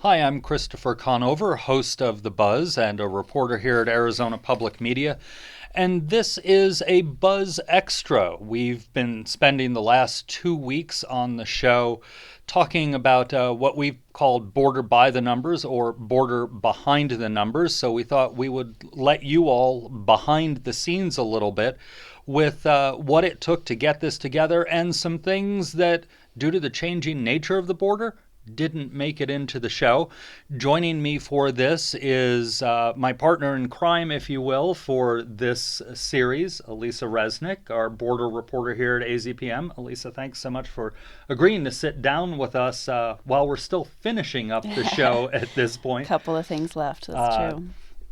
Hi, I'm Christopher Conover, host of The Buzz and a reporter here at Arizona Public Media. And this is a Buzz Extra. We've been spending the last 2 weeks on the show talking about what we've called border by the numbers or border behind the numbers. So we thought we would let you all behind the scenes a little bit with what it took to get this together and some things that, due to the changing nature of the border, didn't make it into the show. Joining me for this is my partner in crime, if you will, for this series, Alisa Reznick, our border reporter here at AZPM. Alisa, thanks so much for agreeing to sit down with us while we're still finishing up the show at this point. Couple of things left. That's true.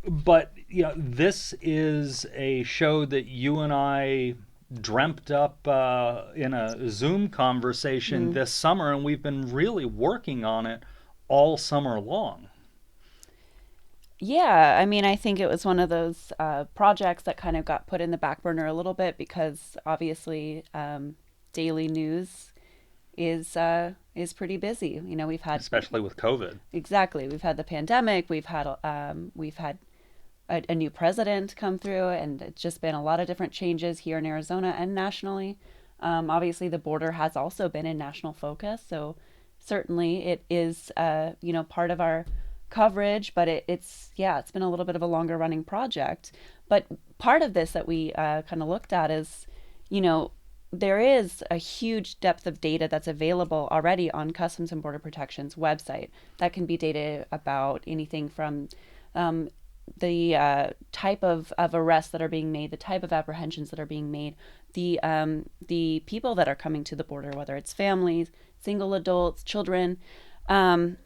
But this is a show that you and I dreamt up in a Zoom conversation this summer, and we've been really working on it all summer long. Yeah, I mean, I think it was one of those projects that kind of got put in the back burner a little bit because obviously daily news is pretty busy. We've had Especially with COVID. exactly we've had the pandemic, we've had a new president come through, and it's just been a lot of different changes here in Arizona and nationally. Obviously, the border has also been in national focus, so certainly it is, part of our coverage. But it's been a little bit of a longer running project. But part of this that we kind of looked at is, you know, there is a huge depth of data that's available already on Customs and Border Protection's website. That can be data about anything from um, the type of arrests that are being made, the type of apprehensions that are being made, the people that are coming to the border, whether it's families, single adults, children, um,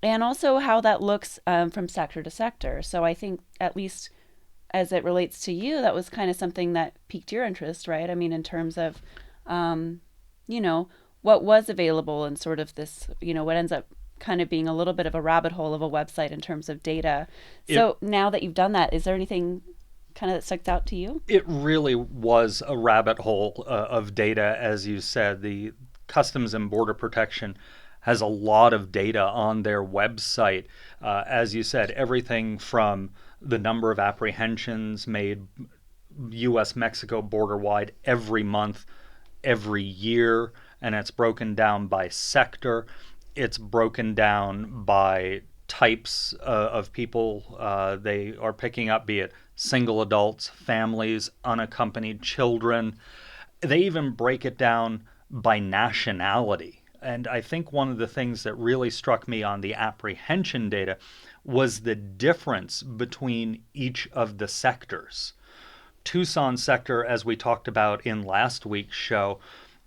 and also how that looks from sector to sector. So I think, at least as it relates to you, that was kind of something that piqued your interest, right? I mean, in terms of, um, you know, what was available and sort of this, what ends up kind of being a little bit of a rabbit hole of a website in terms of data. It So now that you've done that, is there anything kind of that sticks out to you? it really was a rabbit hole of data, as you said. The Customs and Border Protection has a lot of data on their website. As you said, everything from the number of apprehensions made U.S. Mexico border wide every month, every year, and it's broken down by sector. It's broken down by types of people they are picking up, be it single adults, families, unaccompanied children. They even break it down by nationality. And I think one of the things that really struck me on the apprehension data was the difference between each of the sectors. Tucson sector, as we talked about in last week's show,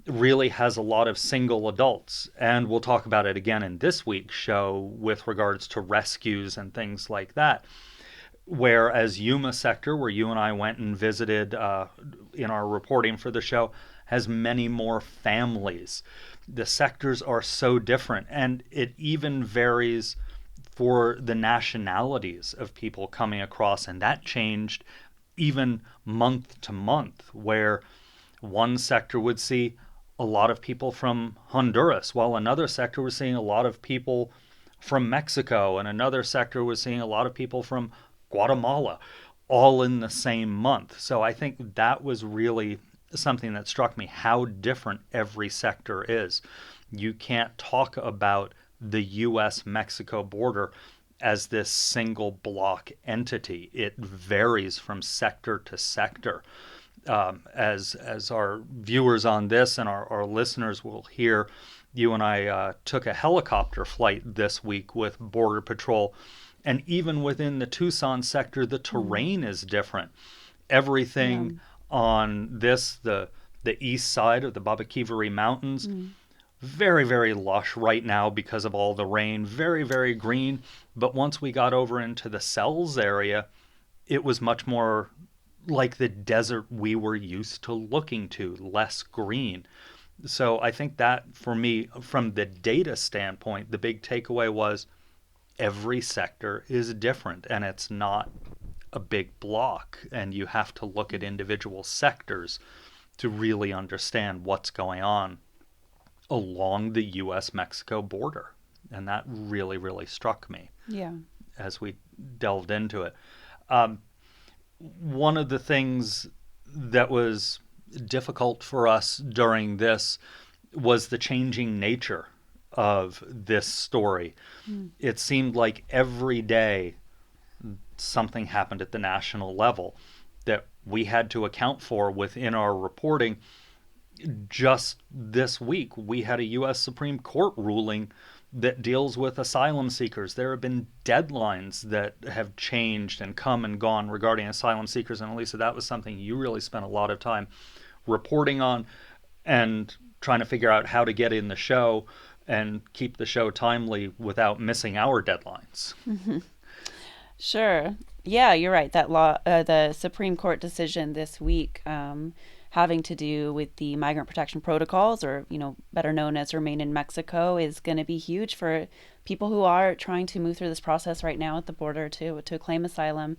really has a lot of single adults. And we'll talk about it again in this week's show with regards to rescues and things like that. Whereas Yuma sector, where you and I went and visited in our reporting for the show, has many more families. The sectors are so different, and it even varies for the nationalities of people coming across, and that changed even month to month, where one sector would see a lot of people from Honduras, while another sector was seeing a lot of people from Mexico, and another sector was seeing a lot of people from Guatemala, all in the same month. So I think that was really something that struck me, how different every sector is. You can't talk about the US Mexico border as this single block entity. It varies from sector to sector. As our viewers on this and our listeners will hear, you and I took a helicopter flight this week with Border Patrol. And even within the Tucson sector, the Mm. terrain is different. Yeah. Everything on the east side of the Babaquivari Mountains, Mm. very, very lush right now because of all the rain, very, very green. But once we got over into the Cells area, it was much more like the desert we were used to looking to, less green. So I think that for me, from the data standpoint, the big takeaway was every sector is different and it's not a big block. And you have to look at individual sectors to really understand what's going on along the US Mexico border. And that really, really struck me Yeah. as we delved into it. Um, One of the things that was difficult for us during this was the changing nature of this story. Mm. It seemed like every day something happened at the national level that we had to account for within our reporting. Just this week, we had a U.S. Supreme Court ruling that deals with asylum seekers. There have been deadlines that have changed and come and gone regarding asylum seekers. And Alisa, that was something you really spent a lot of time reporting on and trying to figure out how to get in the show and keep the show timely without missing our deadlines. Sure. Yeah, you're right. That law, the Supreme Court decision this week, having to do with the migrant protection protocols, or better known as Remain in Mexico, is going to be huge for people who are trying to move through this process right now at the border to claim asylum.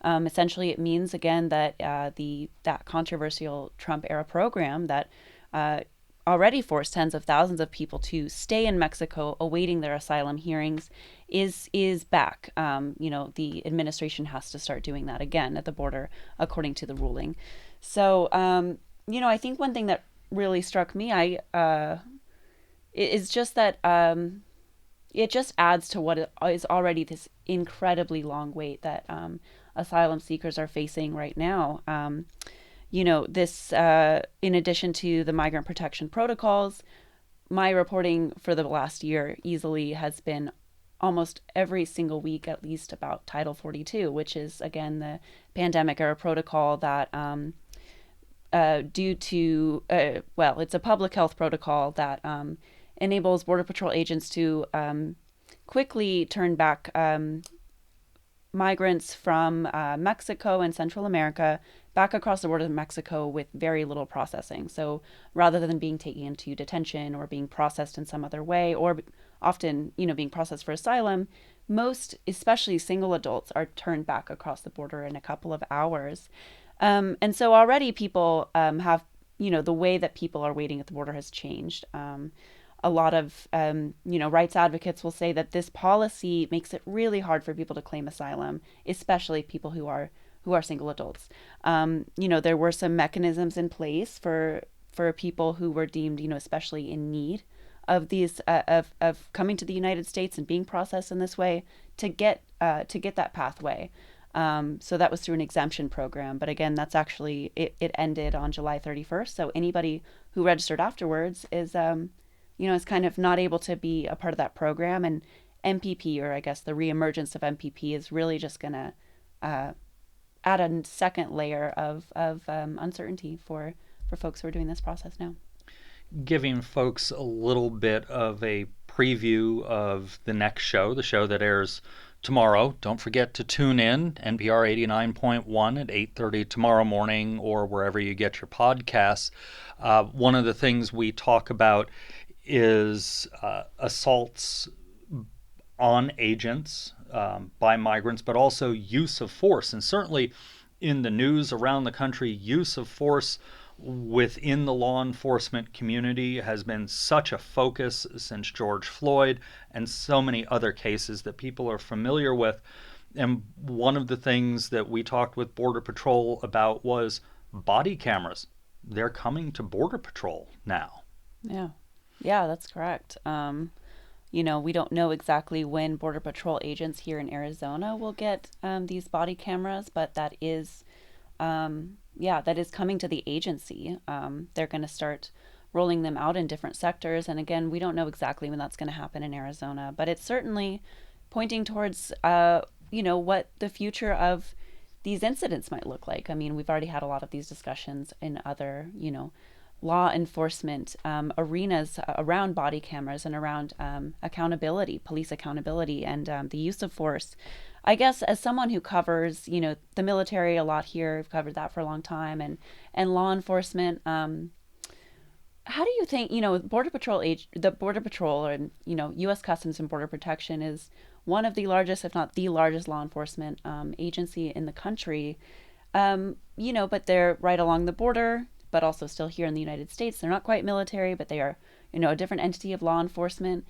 Essentially, it means again that that controversial Trump era program that already forced tens of thousands of people to stay in Mexico awaiting their asylum hearings is back. The administration has to start doing that again at the border, according to the ruling. So, I think one thing that really struck me, is just that it just adds to what is already this incredibly long wait that asylum seekers are facing right now. This, in addition to the migrant protection protocols, my reporting for the last year easily has been almost every single week, at least, about Title 42, which is, again, the pandemic era protocol that, due to, it's a public health protocol that enables Border Patrol agents to quickly turn back migrants from Mexico and Central America back across the border to Mexico with very little processing. So rather than being taken into detention or being processed in some other way, or often, being processed for asylum, most, especially single adults, are turned back across the border in a couple of hours. And so already people have, the way that people are waiting at the border has changed. A lot of, rights advocates will say that this policy makes it really hard for people to claim asylum, especially people who are single adults. There were some mechanisms in place for people who were deemed, especially in need of these of coming to the United States and being processed in this way to get that pathway. So that was through an exemption program. But again, that's actually it ended on July 31st. So anybody who registered afterwards is is kind of not able to be a part of that program. And MPP, or I guess the reemergence of MPP, is really just going to add a second layer of uncertainty for folks who are doing this process now. Giving folks a little bit of a preview of the next show, the show that airs tomorrow. Don't forget to tune in, NPR 89.1 at 8:30 tomorrow morning, or wherever you get your podcasts. One of the things we talk about is assaults on agents by migrants, but also use of force. And certainly in the news around the country, use of force within the law enforcement community has been such a focus since George Floyd and so many other cases that people are familiar with. And one of the things that we talked with Border Patrol about was body cameras. They're coming to Border Patrol now. Yeah, that's correct. We don't know exactly when Border Patrol agents here in Arizona will get these body cameras, but that is coming to the agency. They're going to start rolling them out in different sectors. And again, we don't know exactly when that's going to happen in Arizona, but it's certainly pointing towards, what the future of these incidents might look like. I mean, we've already had a lot of these discussions in other, law enforcement arenas around body cameras and around accountability, police accountability, and the use of force. I guess as someone who covers, the military a lot here, I've covered that for a long time, and law enforcement. How do you think, the Border Patrol and, U.S. Customs and Border Protection is one of the largest, if not the largest law enforcement agency in the country, but they're right along the border, but also still here in the United States. They're not quite military, but they are, a different entity of law enforcement.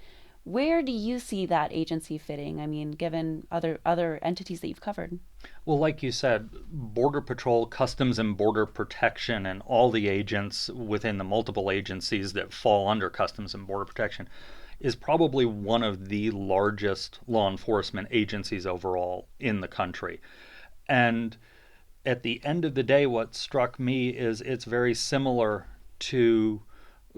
Where do you see that agency fitting? I mean, given other entities that you've covered. Well, like you said, Border Patrol, Customs and Border Protection, and all the agents within the multiple agencies that fall under Customs and Border Protection is probably one of the largest law enforcement agencies overall in the country. And at the end of the day, what struck me is it's very similar to,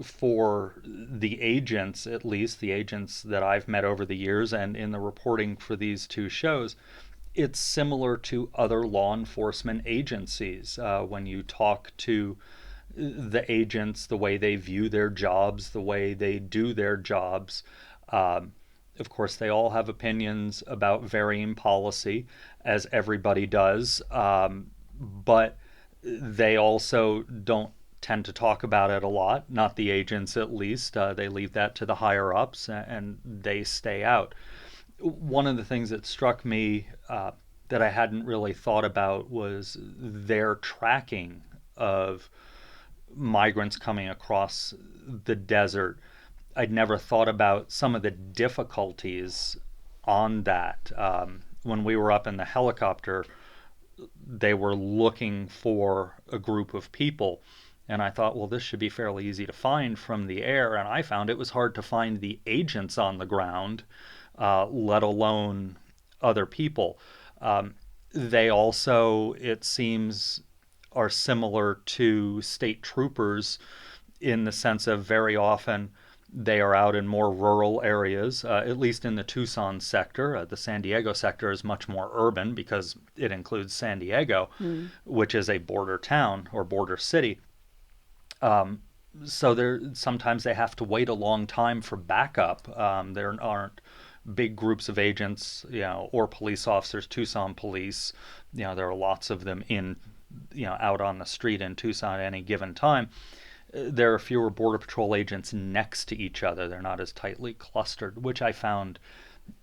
for the agents, at least the agents that I've met over the years and in the reporting for these two shows, it's similar to other law enforcement agencies. When you talk to the agents, the way they view their jobs, the way they do their jobs, um, of course, they all have opinions about varying policy, as everybody does, but they also don't tend to talk about it a lot, not the agents at least. They leave that to the higher ups and they stay out. One of the things that struck me that I hadn't really thought about was their tracking of migrants coming across the desert. I'd never thought about some of the difficulties on that. When we were up in the helicopter, they were looking for a group of people. And I thought, well, this should be fairly easy to find from the air. And I found it was hard to find the agents on the ground, let alone other people. They also, it seems, are similar to state troopers in the sense of very often they are out in more rural areas, at least in the Tucson sector. The San Diego sector is much more urban because it includes San Diego, which is a border town or border city. So there sometimes they have to wait a long time for backup. There aren't big groups of agents, or police officers. Tucson police, there are lots of them in, out on the street in Tucson at any given time. There are fewer Border Patrol agents next to each other. They're not as tightly clustered, which I found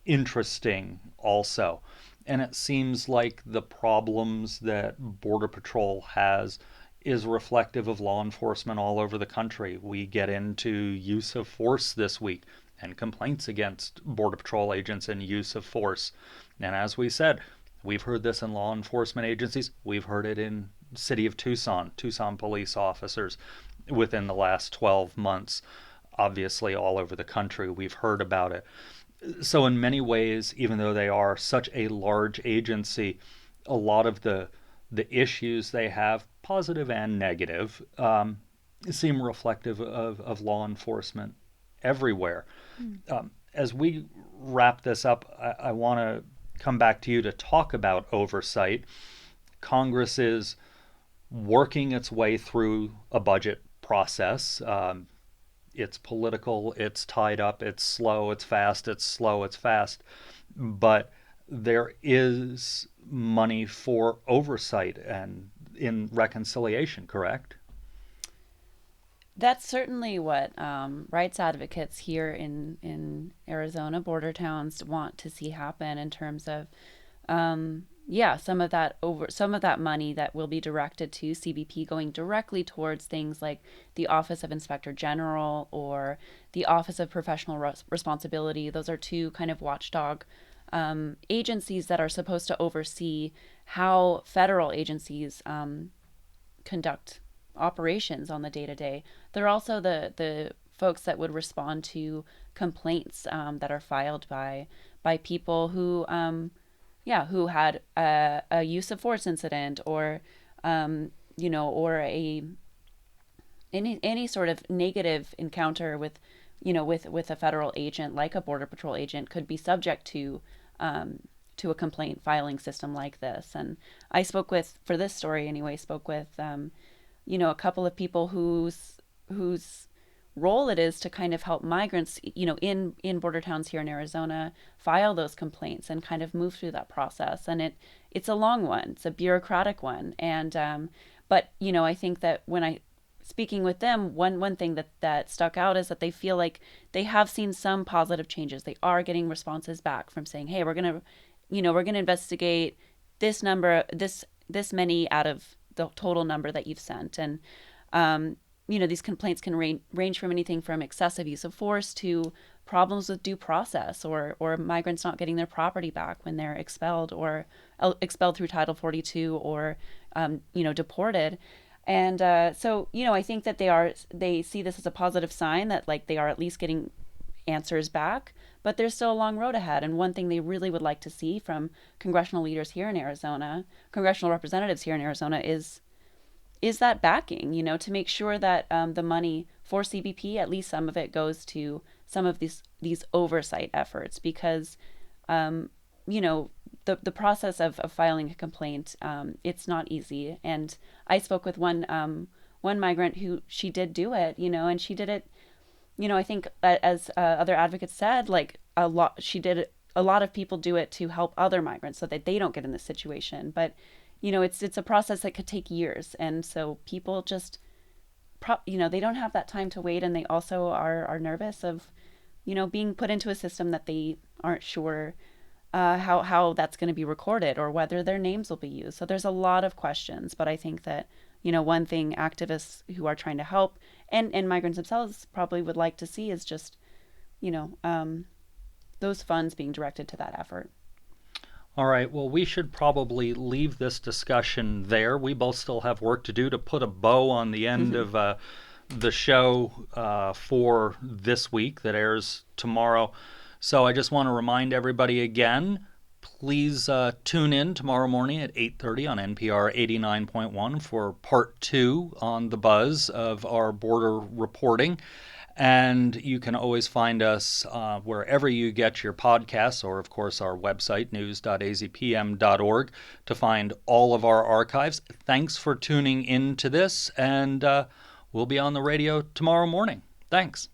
interesting also. And it seems like the problems that Border Patrol has is reflective of law enforcement all over the country. We get into use of force this week and complaints against Border Patrol agents and use of force. And as we said, we've heard this in law enforcement agencies. We've heard it in city of Tucson police officers within the last 12 months. Obviously, all over the country, we've heard about it. So in many ways, even though they are such a large agency, a lot of the issues they have, positive and negative, seem reflective of law enforcement everywhere. As we wrap this up, I want to come back to you to talk about oversight. Congress is working its way through a budget process. It's political, it's tied up, it's slow, it's fast, it's slow, it's fast. But there is money for oversight and in reconciliation, correct? That's certainly what rights advocates here in Arizona border towns want to see happen in terms of some of that money that will be directed to CBP going directly towards things like the Office of Inspector General or the Office of Professional Responsibility. Those are two kind of watchdog agencies that are supposed to oversee how federal agencies conduct operations on the day to day. They're also the folks that would respond to complaints that are filed by people who had a use of force incident or or any sort of negative encounter with with a federal agent like a border patrol agent could be subject to a complaint filing system like this. And I spoke with, for this story anyway, a couple of people whose role it is to kind of help migrants, in border towns here in Arizona, file those complaints and kind of move through that process. And it's a long one, it's a bureaucratic one, and but I think that when I speaking with them, one thing that stuck out is that they feel like they have seen some positive changes. They are getting responses back from saying, hey, we're gonna investigate this number, this many out of the total number that you've sent. And these complaints can range from anything from excessive use of force to problems with due process, or migrants not getting their property back when they're expelled, or expelled through Title 42, or deported. And so, I think that they see this as a positive sign that, like, they are at least getting answers back, but there's still a long road ahead. And one thing they really would like to see from congressional leaders here in Arizona, congressional representatives here in Arizona, is that backing, to make sure that the money for CBP, at least some of it, goes to some of these oversight efforts, because the process of filing a complaint, it's not easy. And I spoke with one migrant who, she did do it, and she did it. I think, as other advocates said, like, a lot of people do it to help other migrants so that they don't get in this situation. But it's a process that could take years, and so people just they don't have that time to wait, and they also are nervous of being put into a system that they aren't sure how that's going to be recorded, or whether their names will be used. So there's a lot of questions, but I think that one thing activists who are trying to help, and migrants themselves, probably would like to see is just you know those funds being directed to that effort. All right, well, we should probably leave this discussion there. We both still have work to do to put a bow on the end of the show for this week that airs tomorrow. So I just want to remind everybody again, please tune in tomorrow morning at 8:30 on NPR 89.1 for part 2 on the buzz of our border reporting. And you can always find us wherever you get your podcasts, or, of course, our website, news.azpm.org, to find all of our archives. Thanks for tuning in to this, and we'll be on the radio tomorrow morning. Thanks.